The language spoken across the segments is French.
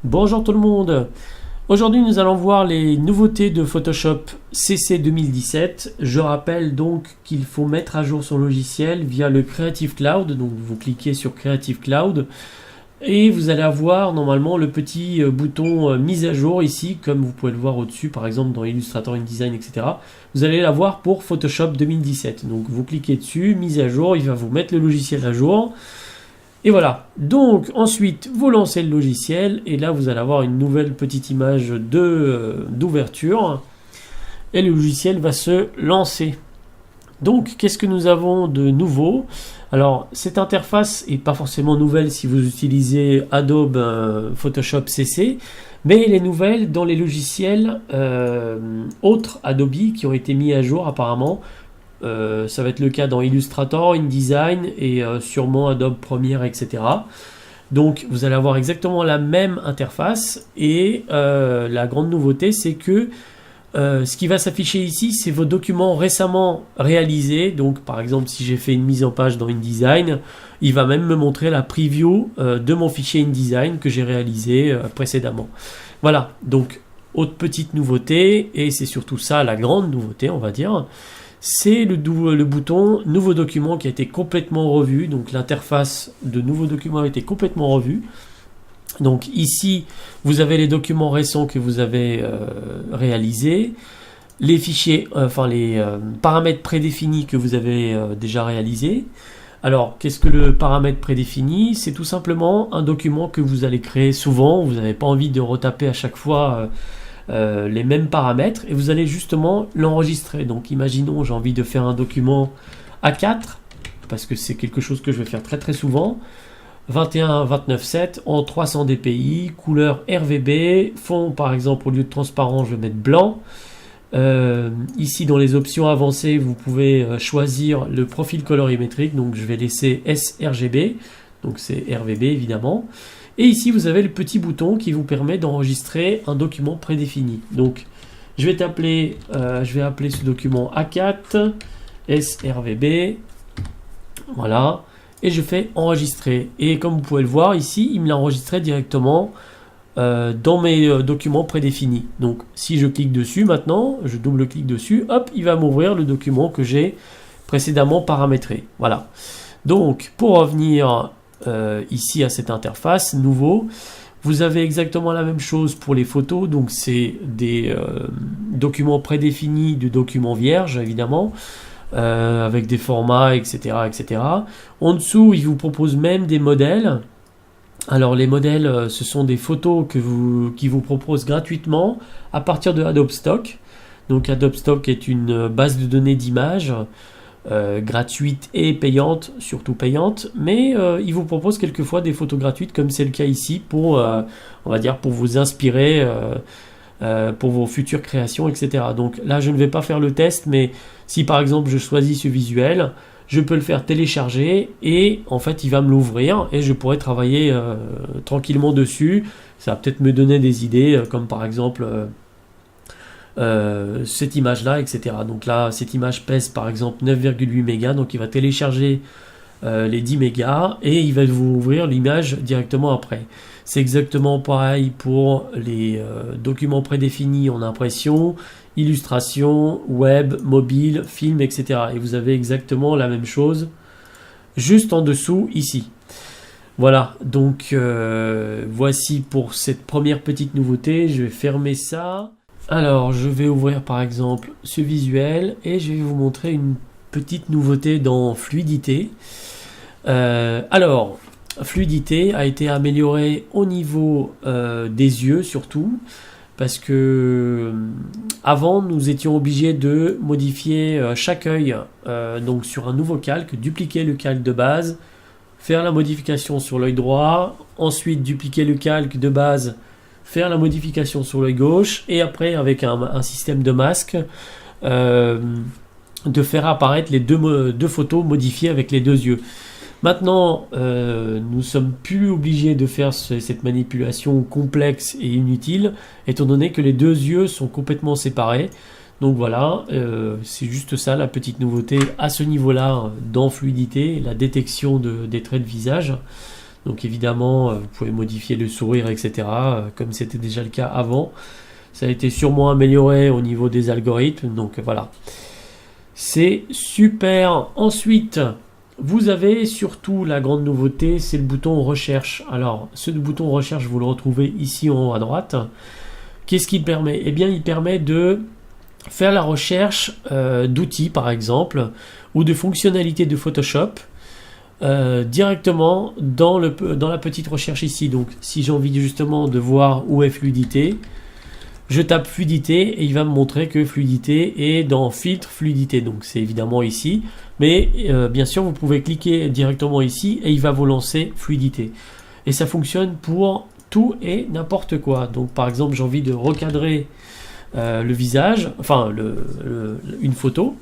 Bonjour tout le monde. Aujourd'hui nous allons voir les nouveautés de Photoshop CC 2017. Je rappelle donc qu'il faut mettre à jour son logiciel via le Creative Cloud. Donc vous cliquez sur Creative Cloud et vous allez avoir normalement le petit bouton mise à jour ici, comme vous pouvez le voir au-dessus par exemple dans Illustrator, InDesign, etc. Vous allez l'avoir pour Photoshop 2017. Donc vous cliquez dessus, mise à jour, il va vous mettre le logiciel à jour. Et voilà, donc ensuite vous lancez le logiciel et là vous allez avoir une nouvelle petite image d'ouverture et le logiciel va se lancer. Donc qu'est-ce que nous avons de nouveau? Alors cette interface n'est pas forcément nouvelle si vous utilisez Adobe Photoshop CC, mais elle est nouvelle dans les logiciels autres Adobe qui ont été mis à jour apparemment. Ça va être le cas dans Illustrator, InDesign et sûrement Adobe Premiere, etc. Donc vous allez avoir exactement la même interface et la grande nouveauté c'est que ce qui va s'afficher ici c'est vos documents récemment réalisés. Donc par exemple si j'ai fait une mise en page dans InDesign, il va même me montrer la preview de mon fichier InDesign que j'ai réalisé précédemment. Voilà, donc autre petite nouveauté, et c'est surtout ça la grande nouveauté on va dire. C'est le bouton nouveau document qui a été complètement revu. Donc l'interface de nouveau document a été complètement revue. Donc ici, vous avez les documents récents que vous avez réalisés, les fichiers, les paramètres prédéfinis que vous avez déjà réalisés. Alors, qu'est-ce que le paramètre prédéfini? C'est tout simplement un document que vous allez créer souvent. Vous n'avez pas envie de retaper à chaque fois les mêmes paramètres et vous allez justement l'enregistrer. Donc imaginons j'ai envie de faire un document A4 parce que c'est quelque chose que je vais faire très souvent, 21-29-7 en 300 dpi, couleur RGB, fond par exemple au lieu de transparent je vais mettre blanc. Ici dans les options avancées vous pouvez choisir le profil colorimétrique, donc je vais laisser sRGB, donc c'est RGB évidemment. Et ici, vous avez le petit bouton qui vous permet d'enregistrer un document prédéfini. Donc, je vais appeler ce document A4, sRGB, voilà, et je fais enregistrer. Et comme vous pouvez le voir ici, il me l'a enregistré directement dans mes documents prédéfinis. Donc, si je clique dessus maintenant, je double-clique dessus, hop, il va m'ouvrir le document que j'ai précédemment paramétré. Voilà. Donc, pour revenir ici à cette interface nouveau, vous avez exactement la même chose pour les photos. Donc c'est des documents prédéfinis de documents vierges évidemment, avec des formats, etc. En dessous il vous propose même des modèles. Alors les modèles ce sont des photos qui vous proposent gratuitement à partir de Adobe Stock. Donc Adobe Stock est une base de données d'images gratuite et payante, surtout payante, mais il vous propose quelquefois des photos gratuites comme c'est le cas ici pour on va dire pour vous inspirer pour vos futures créations, etc. Donc là je ne vais pas faire le test, mais si par exemple je choisis ce visuel, je peux le faire télécharger et en fait il va me l'ouvrir et je pourrai travailler tranquillement dessus. Ça va peut-être me donner des idées comme par exemple cette image là, etc. Donc là cette image pèse par exemple 9,8 mégas, donc il va télécharger les 10 mégas et il va vous ouvrir l'image directement après. C'est exactement pareil pour les documents prédéfinis en impression, illustration, web, mobile, film, etc. Et vous avez exactement la même chose juste en dessous ici. Voilà, donc voici pour cette première petite nouveauté. Je vais fermer ça. Alors, je vais ouvrir par exemple ce visuel et je vais vous montrer une petite nouveauté dans Fluidité. Alors, Fluidité a été améliorée au niveau des yeux surtout, parce que avant nous étions obligés de modifier chaque œil donc sur un nouveau calque, dupliquer le calque de base, faire la modification sur l'œil droit, ensuite dupliquer le calque de base, faire la modification sur l'œil gauche et après avec un système de masque de faire apparaître les deux photos modifiées avec les deux yeux. Maintenant nous sommes plus obligés de faire cette manipulation complexe et inutile étant donné que les deux yeux sont complètement séparés. Donc voilà, c'est juste ça la petite nouveauté à ce niveau là dans Fluidité, la détection des traits de visage. Donc évidemment, vous pouvez modifier le sourire, etc. Comme c'était déjà le cas avant. Ça a été sûrement amélioré au niveau des algorithmes. Donc voilà. C'est super. Ensuite, vous avez surtout la grande nouveauté, c'est le bouton recherche. Alors, ce bouton recherche, vous le retrouvez ici en haut à droite. Qu'est-ce qu'il permet? Eh bien, il permet de faire la recherche d'outils, par exemple, ou de fonctionnalités de Photoshop directement dans la petite recherche ici. Donc, si j'ai envie justement de voir où est fluidité, je tape fluidité et il va me montrer que fluidité est dans filtre fluidité. Donc, c'est évidemment ici. Mais bien sûr, vous pouvez cliquer directement ici et il va vous lancer fluidité. Et ça fonctionne pour tout et n'importe quoi. Donc, par exemple, j'ai envie de recadrer le visage, enfin une photo.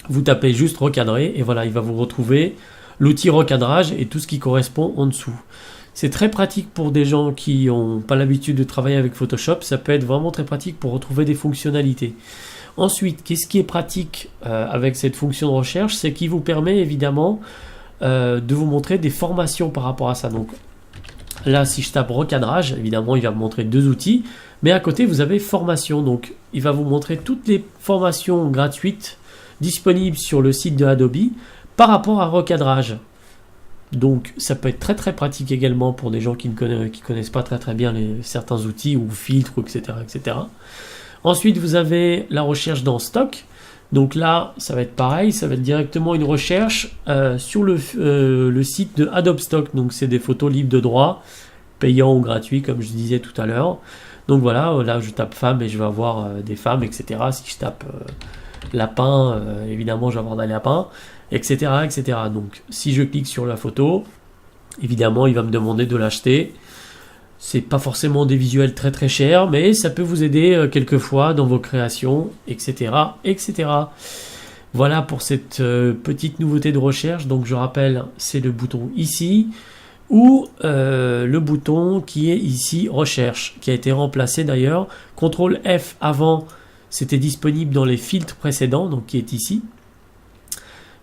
Vous tapez juste recadrer et voilà, il va vous retrouver l'outil recadrage et tout ce qui correspond en dessous. C'est très pratique pour des gens qui n'ont pas l'habitude de travailler avec Photoshop. Ça peut être vraiment très pratique pour retrouver des fonctionnalités. Ensuite, qu'est-ce qui est pratique avec cette fonction de recherche? C'est qu'il vous permet évidemment de vous montrer des formations par rapport à ça. Donc là, si je tape recadrage, évidemment, il va me montrer deux outils. Mais à côté, vous avez formation. Donc, il va vous montrer toutes les formations gratuites disponibles sur le site de Adobe par rapport à recadrage. Donc, ça peut être très très pratique également pour des gens qui connaissent pas très bien certains outils ou filtres, etc., etc. Ensuite, vous avez la recherche dans Stock. Donc là, ça va être pareil, ça va être directement une recherche sur le site de Adobe Stock. Donc, c'est des photos libres de droit, payants ou gratuits, comme je disais tout à l'heure. Donc voilà, là, je tape femme et je vais avoir des femmes, etc. Si je tape lapin, évidemment, je vais avoir des lapins, etc., etc. Donc, si je clique sur la photo, évidemment, il va me demander de l'acheter. C'est pas forcément des visuels très très chers, mais ça peut vous aider quelquefois dans vos créations, etc., etc. Voilà pour cette petite nouveauté de recherche. Donc, je rappelle, c'est le bouton ici ou le bouton qui est ici recherche, qui a été remplacé d'ailleurs. CTRL F avant, c'était disponible dans les filtres précédents, donc qui est ici.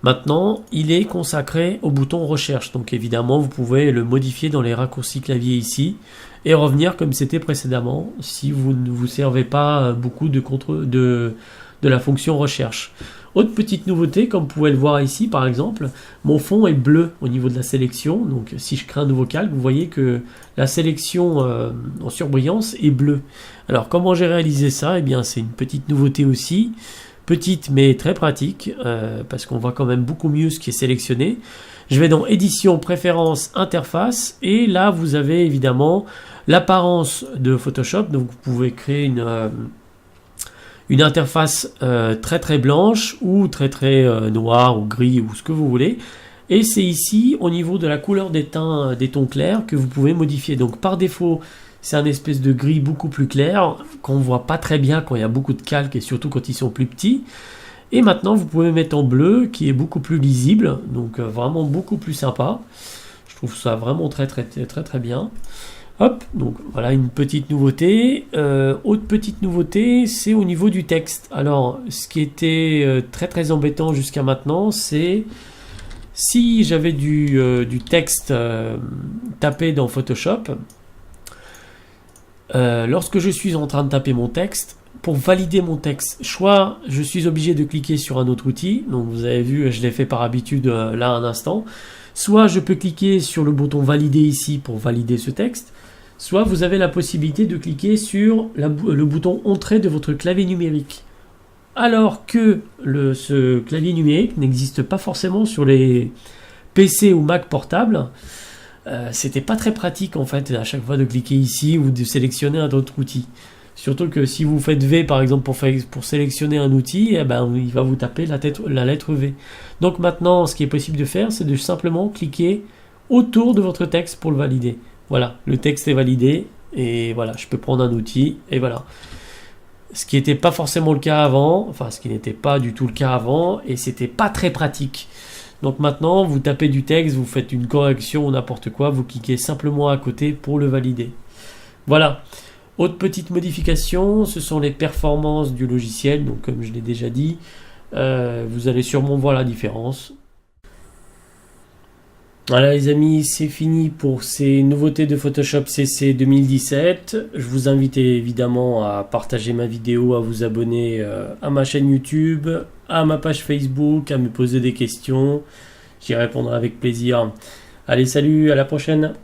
Maintenant, il est consacré au bouton recherche. Donc évidemment, vous pouvez le modifier dans les raccourcis clavier ici et revenir comme c'était précédemment si vous ne vous servez pas beaucoup de la fonction recherche. Autre petite nouveauté, comme vous pouvez le voir ici par exemple, mon fond est bleu au niveau de la sélection. Donc si je crée un nouveau calque, vous voyez que la sélection en surbrillance est bleue. Alors comment j'ai réalisé ça? Eh bien c'est une petite nouveauté aussi. Petite mais très pratique parce qu'on voit quand même beaucoup mieux ce qui est sélectionné. Je vais dans édition, préférences, interface et là vous avez évidemment l'apparence de Photoshop. Donc vous pouvez créer une interface très très blanche ou très très noire ou gris ou ce que vous voulez. Et c'est ici au niveau de la couleur des tons clairs que vous pouvez modifier. Donc par défaut, c'est un espèce de gris beaucoup plus clair qu'on ne voit pas très bien quand il y a beaucoup de calques et surtout quand ils sont plus petits. Et maintenant, vous pouvez mettre en bleu qui est beaucoup plus lisible, donc vraiment beaucoup plus sympa. Je trouve ça vraiment très très très très, très bien. Hop, donc voilà une petite nouveauté. Autre petite nouveauté, c'est au niveau du texte. Alors, ce qui était très très embêtant jusqu'à maintenant, c'est si j'avais du texte tapé dans Photoshop. Lorsque je suis en train de taper mon texte, pour valider mon texte, soit je suis obligé de cliquer sur un autre outil, donc vous avez vu, je l'ai fait par habitude là un instant, soit je peux cliquer sur le bouton valider ici pour valider ce texte, soit vous avez la possibilité de cliquer sur le bouton entrée de votre clavier numérique. Alors que ce clavier numérique n'existe pas forcément sur les PC ou Mac portables. C'était pas très pratique en fait à chaque fois de cliquer ici ou de sélectionner un autre outil. Surtout que si vous faites V par exemple pour sélectionner un outil, eh ben, il va vous taper la lettre V. Donc maintenant, ce qui est possible de faire, c'est de simplement cliquer autour de votre texte pour le valider. Voilà, le texte est validé et voilà, je peux prendre un outil et voilà. Ce qui n'était pas forcément le cas avant, enfin ce qui n'était pas du tout le cas avant et c'était pas très pratique. Donc maintenant, vous tapez du texte, vous faites une correction ou n'importe quoi, vous cliquez simplement à côté pour le valider. Voilà. Autre petite modification, ce sont les performances du logiciel. Donc comme je l'ai déjà dit, vous allez sûrement voir la différence. Voilà les amis, c'est fini pour ces nouveautés de Photoshop CC 2017. Je vous invite évidemment à partager ma vidéo, à vous abonner à ma chaîne YouTube, à ma page Facebook, à me poser des questions. J'y répondrai avec plaisir. Allez, salut, à la prochaine!